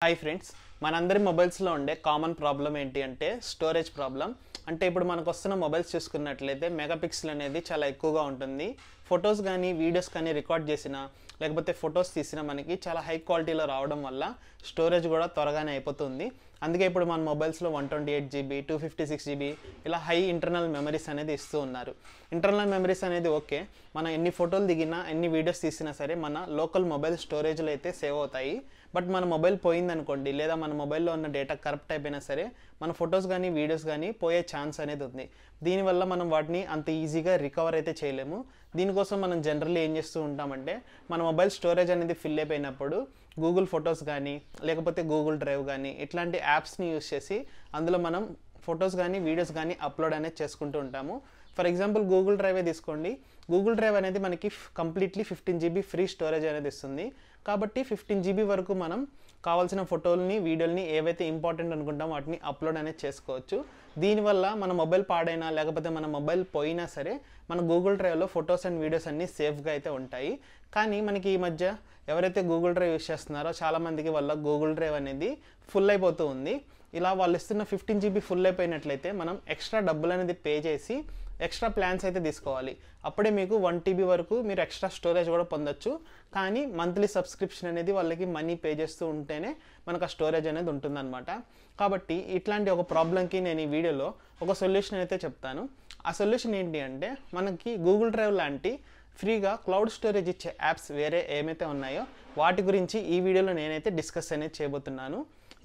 Hi friends, మనందరి మొబైల్స్లో ఉండే common problem ఏంటి అంటే స్టోరేజ్ ప్రాబ్లం. అంటే ఇప్పుడు మనకు వస్తున్న మొబైల్స్ చూసుకున్నట్లయితే మెగాపిక్సెల్ అనేది చాలా ఎక్కువగా ఉంటుంది. ఫొటోస్ కానీ వీడియోస్ కానీ రికార్డ్ చేసినా లేకపోతే ఫొటోస్ తీసినా మనకి చాలా హై క్వాలిటీలో రావడం వల్ల స్టోరేజ్ కూడా త్వరగానే అయిపోతుంది. అందుకే ఇప్పుడు మన మొబైల్స్లో 128 GB 256 GB ఇలా హై ఇంటర్నల్ మెమరీస్ అనేది ఇస్తూ ఉన్నారు. ఇంటర్నల్ మెమరీస్ అనేది ఓకే, మనం ఎన్ని ఫోటోలు దిగినా ఎన్ని వీడియోస్ తీసినా సరే మన లోకల్ మొబైల్ స్టోరేజ్లో అయితే సేవ్ అవుతాయి. బట్ మన మొబైల్ పోయిందనుకోండి, లేదా మన మొబైల్లో ఉన్న డేటా కరప్ట్ అయిపోయినా సరే మన ఫొటోస్ కానీ వీడియోస్ కానీ పోయే ఛాన్స్ అనేది ఉంది. దీనివల్ల మనం వాటిని అంత ఈజీగా రికవర్ అయితే చేయలేము. దీనికోసం మనం జనరల్లీ ఏం చేస్తూ ఉంటామంటే మన మొబైల్ స్టోరేజ్ అనేది ఫిల్ అయిపోయినప్పుడు గూగుల్ ఫొటోస్ కానీ లేకపోతే గూగుల్ డ్రైవ్ కానీ ఇట్లాంటి యాప్స్ని యూస్ చేసి అందులో మనం ఫొటోస్ కానీ వీడియోస్ కానీ అప్లోడ్ అనేది చేసుకుంటూ ఉంటాము. ఫర్ ఎగ్జాంపుల్ గూగుల్ డ్రైవే తీసుకోండి. గూగుల్ డ్రైవ్ అనేది మనకి కంప్లీట్లీ 15 GB ఫ్రీ స్టోరేజ్ అనేది ఇస్తుంది. కాబట్టి 15 GB వరకు మనం కావాల్సిన ఫోటోల్ని వీడియోల్ని ఏవైతే ఇంపార్టెంట్ అనుకుంటామో వాటిని అప్లోడ్ అనేది చేసుకోవచ్చు. దీనివల్ల మన మొబైల్ పాడైనా లేకపోతే మన మొబైల్ పోయినా సరే మన గూగుల్ డ్రైవ్లో ఫొటోస్ అండ్ వీడియోస్ అన్నీ సేఫ్గా అయితే ఉంటాయి. కానీ మనకి ఈ మధ్య ఎవరైతే గూగుల్ డ్రైవ్ యూస్ చేస్తున్నారో చాలామందికి వల్ల గూగుల్ డ్రైవ్ అనేది ఫుల్ అయిపోతూ ఉంది. ఇలా వాళ్ళు ఇస్తున్న 15 GB ఫుల్ అయిపోయినట్లయితే మనం ఎక్స్ట్రా డబ్బులు అనేది పే చేసి ఎక్స్ట్రా ప్లాన్స్ అయితే తీసుకోవాలి. అప్పుడే మీకు 1 TB వరకు మీరు ఎక్స్ట్రా స్టోరేజ్ కూడా పొందొచ్చు. కానీ మంత్లీ సబ్స్క్రిప్షన్ అనేది వాళ్ళకి మనీ పే చేస్తూ ఉంటేనే మనకు ఆ స్టోరేజ్ అనేది ఉంటుందన్నమాట. కాబట్టి ఇట్లాంటి ఒక ప్రాబ్లంకి నేను ఈ వీడియోలో ఒక సొల్యూషన్ అయితే చెప్తాను. ఆ సొల్యూషన్ ఏంటి అంటే మనకి గూగుల్ డ్రైవ్ లాంటి ఫ్రీగా క్లౌడ్ స్టోరేజ్ ఇచ్చే యాప్స్ వేరే ఏమైతే ఉన్నాయో వాటి గురించి ఈ వీడియోలో నేనైతే డిస్కస్ అనేది చేయబోతున్నాను.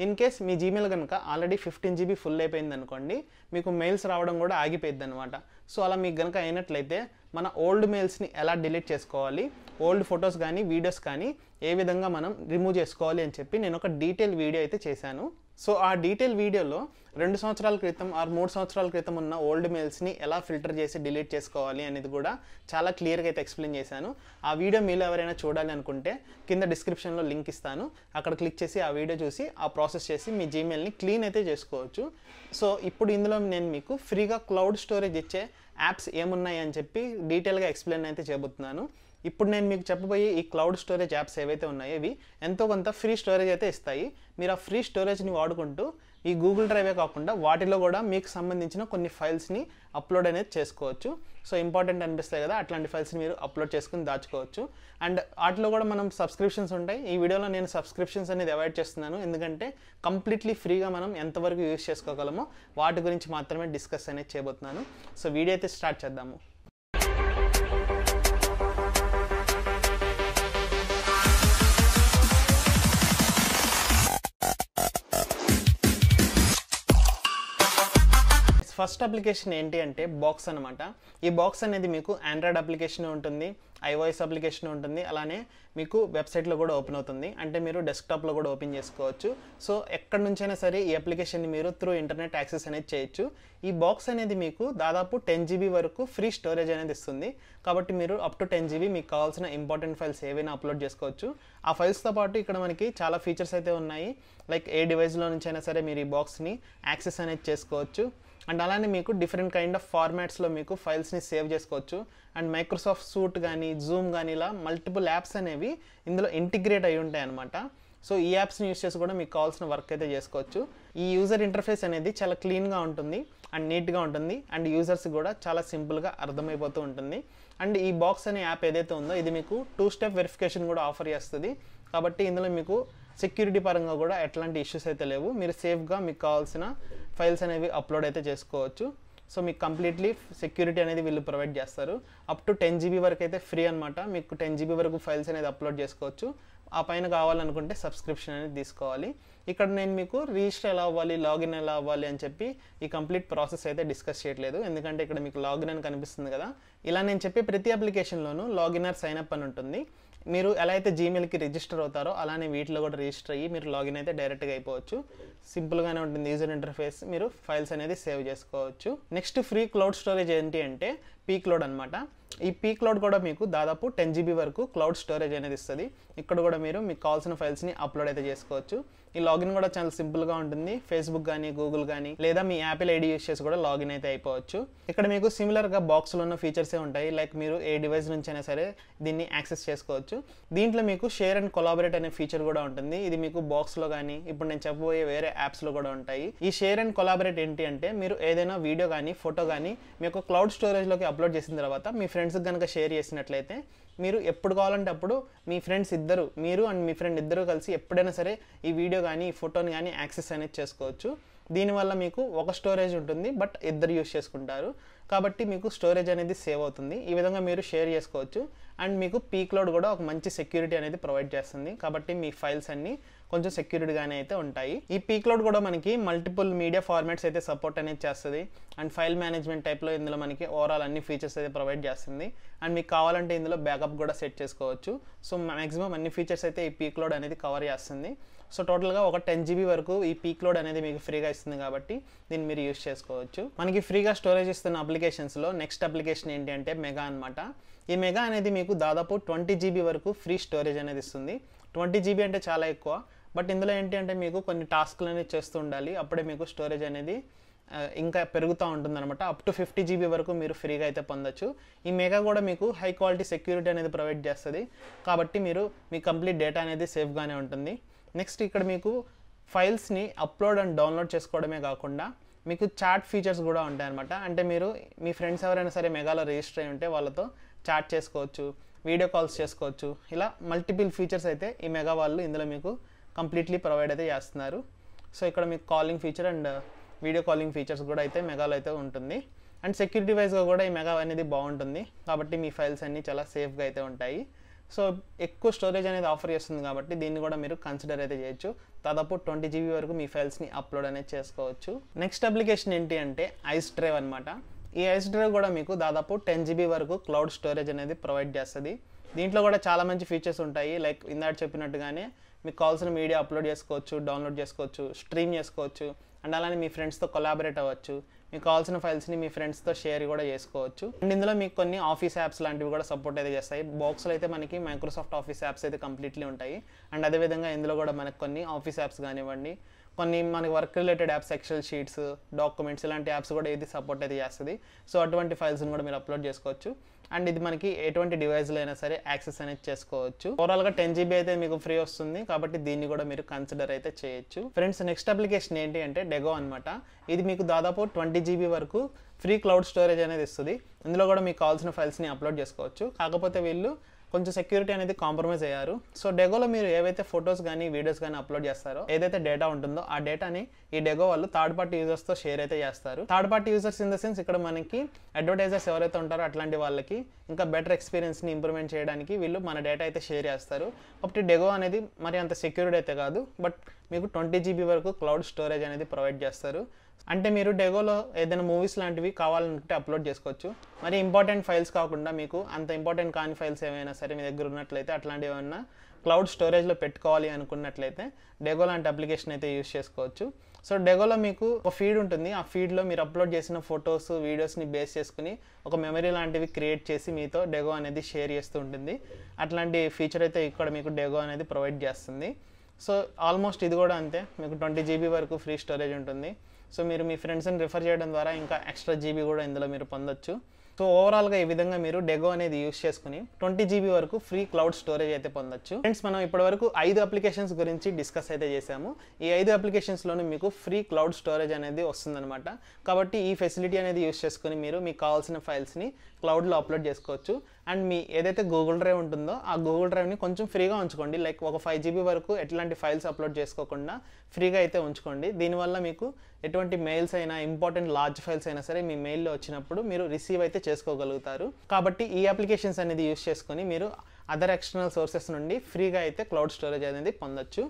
ఇన్ కేస్ మీ జీమెయిల్ కనుక ఆల్రెడీ 15 GB ఫుల్ అయిపోయింది అనుకోండి, మీకు మెయిల్స్ రావడం కూడా ఆగిపోయింది అనమాట. సో అలా మీకు కనుక అయినట్లయితే మన ఓల్డ్ మెయిల్స్ని ఎలా డిలీట్ చేసుకోవాలి, ఓల్డ్ ఫొటోస్ కానీ వీడియోస్ కానీ ఏ విధంగా మనం రిమూవ్ చేసుకోవాలి అని చెప్పి నేను ఒక డీటెయిల్ వీడియో అయితే చేశాను. సో ఆ డీటెయిల్ వీడియోలో 2 సంవత్సరాల క్రితం ఆర్ 3 సంవత్సరాల క్రితం ఉన్న ఓల్డ్ మెయిల్స్ని ఎలా ఫిల్టర్ చేసి డిలీట్ చేసుకోవాలి అనేది కూడా చాలా క్లియర్గా అయితే ఎక్స్ప్లెయిన్ చేశాను. ఆ వీడియో మీలో ఎవరైనా చూడాలి అనుకుంటే కింద డిస్క్రిప్షన్లో లింక్ ఇస్తాను, అక్కడ క్లిక్ చేసి ఆ వీడియో చూసి ఆ ప్రాసెస్ చేసి మీ జీమెయిల్ని క్లీన్ అయితే చేసుకోవచ్చు. సో ఇప్పుడు ఇందులో నేను మీకు ఫ్రీగా క్లౌడ్ స్టోరేజ్ ఇచ్చే యాప్స్ ఏమున్నాయి అని చెప్పి డీటెయిల్గా ఎక్స్ప్లెయిన్ అయితే చేయబోతున్నాను. ఇప్పుడు నేను మీకు చెప్పబోయే ఈ క్లౌడ్ స్టోరేజ్ యాప్స్ ఏవైతే ఉన్నాయో ఇవి ఎంతో కొంత ఫ్రీ స్టోరేజ్ అయితే ఇస్తాయి. మీరు ఆ ఫ్రీ స్టోరేజ్ని వాడుకుంటూ ఈ గూగుల్ డ్రైవే కాకుండా వాటిలో కూడా మీకు సంబంధించిన కొన్ని ఫైల్స్ని అప్లోడ్ అనేది చేసుకోవచ్చు. సో ఇంపార్టెంట్ అనిపిస్తాయి కదా, అట్లాంటి ఫైల్స్ని మీరు అప్లోడ్ చేసుకుని దాచుకోవచ్చు. అండ్ వాటిలో కూడా మనం సబ్స్క్రిప్షన్స్ ఉంటాయి. ఈ వీడియోలో నేను సబ్స్క్రిప్షన్స్ అనేది అవాయిడ్ చేస్తున్నాను, ఎందుకంటే కంప్లీట్లీ ఫ్రీగా మనం ఎంతవరకు యూజ్ చేసుకోగలమో వాటి గురించి మాత్రమే డిస్కస్ అనేది చేయబోతున్నాను. సో వీడియో అయితే స్టార్ట్ చేద్దాము. ఫస్ట్ అప్లికేషన్ ఏంటి అంటే బాక్స్ అనమాట. ఈ బాక్స్ అనేది మీకు ఆండ్రాయిడ్ అప్లికేషన్ ఉంటుంది, iOS అప్లికేషన్ ఉంటుంది, అలానే మీకు వెబ్సైట్లో కూడా ఓపెన్ అవుతుంది. అంటే మీరు డెస్క్టాప్లో కూడా ఓపెన్ చేసుకోవచ్చు. సో ఎక్కడి నుంచైనా సరే ఈ అప్లికేషన్ని మీరు త్రూ ఇంటర్నెట్ యాక్సెస్ అనేది చేయొచ్చు. ఈ బాక్స్ అనేది మీకు దాదాపు 10 GB వరకు ఫ్రీ స్టోరేజ్ అనేది ఇస్తుంది. కాబట్టి మీరు అప్ టు 10 GB మీకు కావాల్సిన ఇంపార్టెంట్ ఫైల్స్ ఏవైనా అప్లోడ్ చేసుకోవచ్చు. ఆ ఫైల్స్తో పాటు ఇక్కడ మనకి చాలా ఫీచర్స్ అయితే ఉన్నాయి. లైక్ ఏ డివైస్లో నుంచైనా సరే మీరు ఈ బాక్స్ని యాక్సెస్ అనేది చేసుకోవచ్చు. అండ్ అలానే మీకు డిఫరెంట్ కైండ్ ఆఫ్ ఫార్మాట్స్లో మీకు ఫైల్స్ని సేవ్ చేసుకోవచ్చు. అండ్ మైక్రోసాఫ్ట్ సూట్ కానీ జూమ్ కానీ ఇలా మల్టిపుల్ యాప్స్ అనేవి ఇందులో ఇంటిగ్రేట్ అయి ఉంటాయి అన్నమాట. సో ఈ యాప్స్ని యూస్ చేసి కూడా మీకు కావాల్సిన వర్క్ అయితే చేసుకోవచ్చు. ఈ యూజర్ ఇంటర్ఫేస్ అనేది చాలా క్లీన్గా ఉంటుంది అండ్ నీట్గా ఉంటుంది. అండ్ యూజర్స్ కూడా చాలా సింపుల్గా అర్థమైపోతూ ఉంటుంది. అండ్ ఈ బాక్స్ అనే యాప్ ఏదైతే ఉందో ఇది మీకు 2 స్టెప్ వెరిఫికేషన్ కూడా ఆఫర్ చేస్తుంది. కాబట్టి ఇందులో మీకు సెక్యూరిటీ పరంగా కూడా ఎట్లాంటి ఇష్యూస్ అయితే లేవు. మీరు సేఫ్గా మీకు కావాల్సిన ఫైల్స్ అనేవి అప్లోడ్ అయితే చేసుకోవచ్చు. సో మీకు కంప్లీట్లీ సెక్యూరిటీ అనేది వీళ్ళు ప్రొవైడ్ చేస్తారు. అప్ టు 10 GB వరకు అయితే ఫ్రీ అనమాట. మీకు 10 GB వరకు ఫైల్స్ అనేది అప్లోడ్ చేసుకోవచ్చు. ఆ పైన కావాలనుకుంటే సబ్స్క్రిప్షన్ అనేది తీసుకోవాలి. ఇక్కడ నేను మీకు రిజిస్టర్ ఎలా అవ్వాలి, లాగిన్ ఎలా అవ్వాలి అని చెప్పి ఈ కంప్లీట్ ప్రాసెస్ అయితే డిస్కస్ చేయట్లేదు, ఎందుకంటే ఇక్కడ మీకు లాగిన్ అని కనిపిస్తుంది కదా. ఇలా నేను చెప్పే ప్రతి అప్లికేషన్లోనూ లాగిన్ సైన్ అప్ అని ఉంటుంది. మీరు ఎలా అయితే జీమెయిల్కి రిజిస్టర్ అవుతారో అలానే వీటిలో కూడా రిజిస్టర్ అయ్యి మీరు లాగిన్ అయితే డైరెక్ట్గా అయిపోవచ్చు. సింపుల్గానే ఉంటుంది యూజర్ ఇంటర్ఫేస్, మీరు ఫైల్స్ అనేది సేవ్ చేసుకోవచ్చు. నెక్స్ట్ ఫ్రీ క్లౌడ్ స్టోరేజ్ ఏంటి అంటే పీక్లౌడ్ అనమాట. ఈ పీక్లౌడ్ కూడా మీకు దాదాపు 10 GB వరకు క్లౌడ్ స్టోరేజ్ అనేది ఇస్తుంది. ఇక్కడ కూడా మీరు మీకు కావాల్సిన ఫైల్స్ని అప్లోడ్ అయితే చేసుకోవచ్చు. ఈ లాగిన్ కూడా చాలా సింపుల్గా ఉంటుంది. ఫేస్బుక్ కానీ గూగుల్ కానీ లేదా మీ యాపిల్ ఐడి యూస్ చేసి కూడా లాగిన్ అయితే అయిపోవచ్చు. ఇక్కడ మీకు సిమిలర్గా బాక్స్లో ఉన్న ఫీచర్సే ఉంటాయి. లైక్ మీరు ఏ డివైస్ నుంచి అయినా సరే దీన్ని యాక్సెస్ చేసుకోవచ్చు. దీంట్లో మీకు షేర్ అండ్ కొలాబరేట్ అనే ఫీచర్ కూడా ఉంటుంది. ఇది మీకు బాక్స్లో కానీ ఇప్పుడు నేను చెప్పబోయే వేరే యాప్స్లో కూడా ఉంటాయి. ఈ షేర్ అండ్ కొలాబరేట్ ఏంటి అంటే మీరు ఏదైనా వీడియో కానీ ఫోటో కానీ మీ యొక్క క్లౌడ్ స్టోరేజ్లోకి అప్లోడ్ చేసిన తర్వాత మీ ఫ్రెండ్స్కి కనుక షేర్ చేసినట్లయితే మీరు ఎప్పుడు కావాలంటే అప్పుడు మీ ఫ్రెండ్స్ ఇద్దరు, మీరు అండ్ మీ ఫ్రెండ్ ఇద్దరు కలిసి ఎప్పుడైనా సరే ఈ వీడియో కానీ ఈ ఫోటోని కానీ యాక్సెస్ అనేది చేసుకోవచ్చు. దీనివల్ల మీకు ఒక స్టోరేజ్ ఉంటుంది, బట్ ఇద్దరు యూస్ చేసుకుంటారు కాబట్టి మీకు స్టోరేజ్ అనేది సేవ్ అవుతుంది. ఈ విధంగా మీరు షేర్ చేసుకోవచ్చు. అండ్ మీకు పీక్లోడ్ కూడా ఒక మంచి సెక్యూరిటీ అనేది ప్రొవైడ్ చేస్తుంది కాబట్టి మీ ఫైల్స్ అన్నీ కొంచెం సెక్యూరిటీగానే అయితే ఉంటాయి. ఈ పీక్లోడ్ కూడా మనకి మల్టిపుల్ మీడియా ఫార్మాట్స్ అయితే సపోర్ట్ అనేది చేస్తుంది. అండ్ ఫైల్ మేనేజ్మెంట్ టైప్లో ఇందులో మనకి ఓవరాల్ అన్ని ఫీచర్స్ అయితే ప్రొవైడ్ చేస్తుంది. అండ్ మీకు కావాలంటే ఇందులో బ్యాకప్ కూడా సెట్ చేసుకోవచ్చు. సో మ్యాక్సిమం అన్ని ఫీచర్స్ అయితే ఈ పీక్లోడ్ అనేది కవర్ చేస్తుంది. సో టోటల్గా ఒక 10 GB వరకు ఈ పీక్లోడ్ అనేది మీకు ఫ్రీగా ఇస్తుంది కాబట్టి దీన్ని మీరు యూస్ చేసుకోవచ్చు. మనకి ఫ్రీగా స్టోరేజ్ ఇస్తున్న అప్లికేషన్స్లో నెక్స్ట్ అప్లికేషన్ ఏంటి అంటే మెగా అనమాట. ఈ మెగా అనేది మీకు దాదాపు 20 GB వరకు ఫ్రీ స్టోరేజ్ అనేది ఇస్తుంది. 20 GB అంటే చాలా ఎక్కువ, బట్ ఇందులో ఏంటి అంటే మీకు కొన్ని టాస్క్లు అనేది చేస్తూ ఉండాలి. అప్పుడే మీకు స్టోరేజ్ అనేది ఇంకా పెరుగుతూ ఉంటుంది అనమాట. అప్ టు 50 GB వరకు మీరు ఫ్రీగా అయితే పొందొచ్చు. ఈ మెగా కూడా మీకు హై క్వాలిటీ సెక్యూరిటీ అనేది ప్రొవైడ్ చేస్తుంది కాబట్టి మీరు మీ కంప్లీట్ డేటా అనేది సేఫ్గానే ఉంటుంది. నెక్స్ట్ ఇక్కడ మీకు ఫైల్స్ని అప్లోడ్ అండ్ డౌన్లోడ్ చేసుకోవడమే కాకుండా మీకు చాట్ ఫీచర్స్ కూడా ఉంటాయి అనమాట. అంటే మీరు మీ ఫ్రెండ్స్ ఎవరైనా సరే మెగాలో రిజిస్టర్ అయి ఉంటే వాళ్ళతో చాట్ చేసుకోవచ్చు, వీడియో కాల్స్ చేసుకోవచ్చు. ఇలా మల్టిపుల్ ఫీచర్స్ అయితే ఈ మెగా వాళ్ళు ఇందులో మీకు కంప్లీట్లీ ప్రొవైడ్ అయితే చేస్తున్నారు. సో ఇక్కడ మీకు calling feature and video calling features కూడా అయితే మెగాలో అయితే ఉంటుంది. అండ్ సెక్యూరిటీ వైజ్గా కూడా ఈ మెగా అనేది బాగుంటుంది కాబట్టి మీ ఫైల్స్ అన్నీ చాలా సేఫ్గా అయితే ఉంటాయి. సో ఎక్కువ స్టోరేజ్ అనేది ఆఫర్ చేస్తుంది కాబట్టి దీన్ని కూడా మీరు కన్సిడర్ అయితే చేయొచ్చు. దాదాపు 20 GB వరకు మీ ఫైల్స్ని అప్లోడ్ అనేది చేసుకోవచ్చు. నెక్స్ట్ అప్లికేషన్ ఏంటి అంటే ఐస్ డ్రైవ్ అనమాట. ఈ ఐస్ డ్రైవ్ కూడా మీకు దాదాపు 10 GB వరకు క్లౌడ్ స్టోరేజ్ అనేది ప్రొవైడ్ చేస్తుంది. దీంట్లో కూడా చాలా మంచి ఫీచర్స్ ఉంటాయి. లైక్ ఇందాక చెప్పినట్టుగానే మీకు కావాల్సిన మీడియా అప్లోడ్ చేసుకోవచ్చు, డౌన్లోడ్ చేసుకోవచ్చు, స్ట్రీమ్ చేసుకోవచ్చు. అండ్ అలానే మీ ఫ్రెండ్స్తో కొలాబరేట్ అవ్వచ్చు. మీకు కావాల్సిన ఫైల్స్ని మీ ఫ్రెండ్స్తో షేర్ కూడా చేసుకోవచ్చు. అండ్ ఇందులో మీకు కొన్ని ఆఫీస్ యాప్స్ లాంటివి కూడా సపోర్ట్ అయితే చేస్తాయి. బాక్స్లో అయితే మనకి మైక్రోసాఫ్ట్ ఆఫీస్ యాప్స్ అయితే కంప్లీట్లీ ఉంటాయి. అండ్ అదేవిధంగా ఇందులో కూడా మనకు కొన్ని ఆఫీస్ యాప్స్ కానివ్వండి, కొన్ని మనకి work related apps, Excel sheets, documents ఇలాంటి యాప్స్ కూడా ఇది సపోర్ట్ అయితే చేస్తుంది. సో అటువంటి ఫైల్స్ని కూడా మీరు అప్లోడ్ చేసుకోవచ్చు. అండ్ ఇది మనకి ఎటువంటి డివైస్లో అయినా సరే యాక్సెస్ అనేది చేసుకోవచ్చు. ఓవరాల్గా 10 GB అయితే మీకు ఫ్రీ వస్తుంది కాబట్టి దీన్ని కూడా మీరు కన్సిడర్ అయితే చేయొచ్చు. ఫ్రెండ్స్ నెక్స్ట్ అప్లికేషన్ ఏంటి అంటే డెగో అనమాట. ఇది మీకు దాదాపు 20 GB వరకు ఫ్రీ క్లౌడ్ స్టోరేజ్ అనేది ఇస్తుంది. ఇందులో కూడా మీకు కావాల్సిన ఫైల్స్ని అప్లోడ్ చేసుకోవచ్చు. కాకపోతే వీళ్ళు కొంచెం సెక్యూరిటీ అనేది కాంప్రమైజ్ అయ్యారు. సో డెగోలో మీరు ఏవైతే ఫొటోస్ కానీ వీడియోస్ కానీ అప్లోడ్ చేస్తారో, ఏదైతే డేటా ఉంటుందో ఆ డేటాని ఈ డెగో వాళ్ళు థర్డ్ పార్టీ యూజర్స్తో షేర్ అయితే చేస్తారు. Third party users in the sense ఇక్కడ మనకి అడ్వర్టైజర్స్ ఎవరైతే ఉంటారో అట్లాంటి వాళ్ళకి ఇంకా బెటర్ ఎక్స్పీరియన్స్ని ఇంప్రూవ్మెంట్ చేయడానికి వీళ్ళు మన డేటా అయితే షేర్ చేస్తారు. కాబట్టి డెగో అనేది మరి అంత సెక్యూర్డ్ అయితే కాదు, బట్ మీకు 20 GB వరకు క్లౌడ్ స్టోరేజ్ అనేది ప్రొవైడ్ చేస్తారు. అంటే మీరు డెగోలో ఏదైనా మూవీస్ లాంటివి కావాలనుకుంటే అప్లోడ్ చేసుకోవచ్చు. మరి ఇంపార్టెంట్ ఫైల్స్ కాకుండా మీకు అంత ఇంపార్టెంట్ కాని ఫైల్స్ ఏమైనా సరే మీ దగ్గర ఉన్నట్లయితే అట్లాంటివి ఏమైనా క్లౌడ్ స్టోరేజ్లో పెట్టుకోవాలి అనుకున్నట్లయితే డెగో లాంటి అప్లికేషన్ అయితే యూస్ చేసుకోవచ్చు. సో డెగోలో మీకు ఒక ఫీడ్ ఉంటుంది. ఆ ఫీడ్లో మీరు అప్లోడ్ చేసిన ఫొటోస్, వీడియోస్ని బేస్ చేసుకుని ఒక మెమరీ లాంటివి క్రియేట్ చేసి మీతో డెగో అనేది షేర్ చేస్తూ ఉంటుంది. అట్లాంటి ఫీచర్ అయితే ఇక్కడ మీకు డెగో అనేది ప్రొవైడ్ చేస్తుంది. సో ఆల్మోస్ట్ ఇది కూడా అంతే, మీకు 20 GB వరకు ఫ్రీ స్టోరేజ్ ఉంటుంది. సో మీరు మీ ఫ్రెండ్స్ని రిఫర్ చేయడం ద్వారా ఇంకా ఎక్స్ట్రా GB కూడా ఇందులో మీరు పొందొచ్చు. సో ఓవరాల్గా ఈ విధంగా మీరు డెగో అనేది యూస్ చేసుకుని 20 GB వరకు ఫ్రీ క్లౌడ్ స్టోరేజ్ అయితే పొందొచ్చు. ఫ్రెండ్స్ మనం ఇప్పటివరకు 5 అప్లికేషన్స్ గురించి డిస్కస్ అయితే చేసాము. ఈ 5 అప్లికేషన్స్లోనే మీకు ఫ్రీ క్లౌడ్ స్టోరేజ్ అనేది వస్తుందన్నమాట. కాబట్టి ఈ ఫెసిలిటీ అనేది యూస్ చేసుకుని మీరు మీకు కావాల్సిన ఫైల్స్ని క్లౌడ్లో అప్లోడ్ చేసుకోవచ్చు. అండ్ మీ ఏదైతే గూగుల్ డ్రైవ్ ఉంటుందో ఆ గూగుల్ డ్రైవ్ని కొంచెం ఫ్రీగా ఉంచుకోండి. లైక్ ఒక 5 GB వరకు ఎట్లాంటి ఫైల్స్ అప్లోడ్ చేసుకోకుండా ఫ్రీగా అయితే ఉంచుకోండి. దీనివల్ల మీకు ఎటువంటి మెయిల్స్ అయినా, ఇంపార్టెంట్ లార్జ్ ఫైల్స్ అయినా సరే మీ మెయిల్లో వచ్చినప్పుడు మీరు రిసీవ్ అయితే చేసుకోగలుగుతారు. కాబట్టి ఈ అప్లికేషన్స్ అనేది యూస్ చేసుకొని మీరు అదర్ ఎక్స్టర్నల్ సోర్సెస్ నుండి ఫ్రీగా అయితే క్లౌడ్ స్టోరేజ్ అనేది పొందొచ్చు.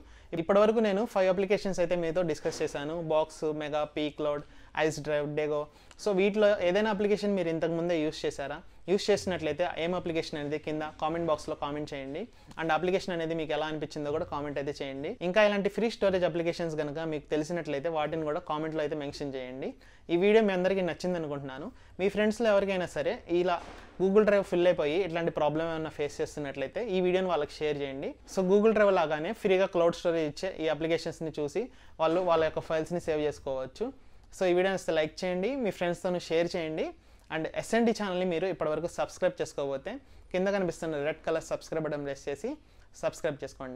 ఇప్పటివరకు నేను 5 అప్లికేషన్స్ అయితే మీతో డిస్కస్ చేశాను. Box, Mega, pCloud, Icedrive, Degoo. So వీటిలో ఏదైనా అప్లికేషన్ మీరు ఇంతకుముందే యూస్ చేశారా? యూస్ చేసినట్లయితే ఏం అప్లికేషన్ అనేది కింద కామెంట్ బాక్స్లో కామెంట్ చేయండి. అండ్ అప్లికేషన్ అనేది మీకు ఎలా అనిపించిందో కూడా కామెంట్ అయితే చేయండి. ఇంకా ఇలాంటి ఫ్రీ స్టోరేజ్ అప్లికేషన్స్ కనుక మీకు తెలిసినట్లయితే వాటిని కూడా కామెంట్లో అయితే మెన్షన్ చేయండి. ఈ వీడియో మీ అందరికీ నచ్చింది అనుకుంటున్నాను. మీ ఫ్రెండ్స్లో ఎవరికైనా సరే ఇలా గూగుల్ డ్రైవ్ ఫిల్ అయిపోయి ఇట్లాంటి ప్రాబ్లమ్ ఏమైనా ఫేస్ చేస్తున్నట్లయితే ఈ వీడియోని వాళ్ళకి షేర్ చేయండి. సో గూగుల్ డ్రైవ్ లాగానే ఫ్రీగా క్లౌడ్ స్టోరేజ్ ఇచ్చే ఈ అప్లికేషన్స్ని చూసి వాళ్ళు వాళ్ళ యొక్క ఫైల్స్ని సేవ్ చేసుకోవచ్చు. సో ఈ వీడియోని వస్తే లైక్ చేయండి, మీ ఫ్రెండ్స్తో షేర్ చేయండి. అండ్ SND ఛానల్ని మీరు ఇప్పటివరకు సబ్స్క్రైబ్ చేసుకోకపోతే కింద కనిపిస్తున్న red colour subscribe button press చేసి సబ్స్క్రైబ్ చేసుకోండి.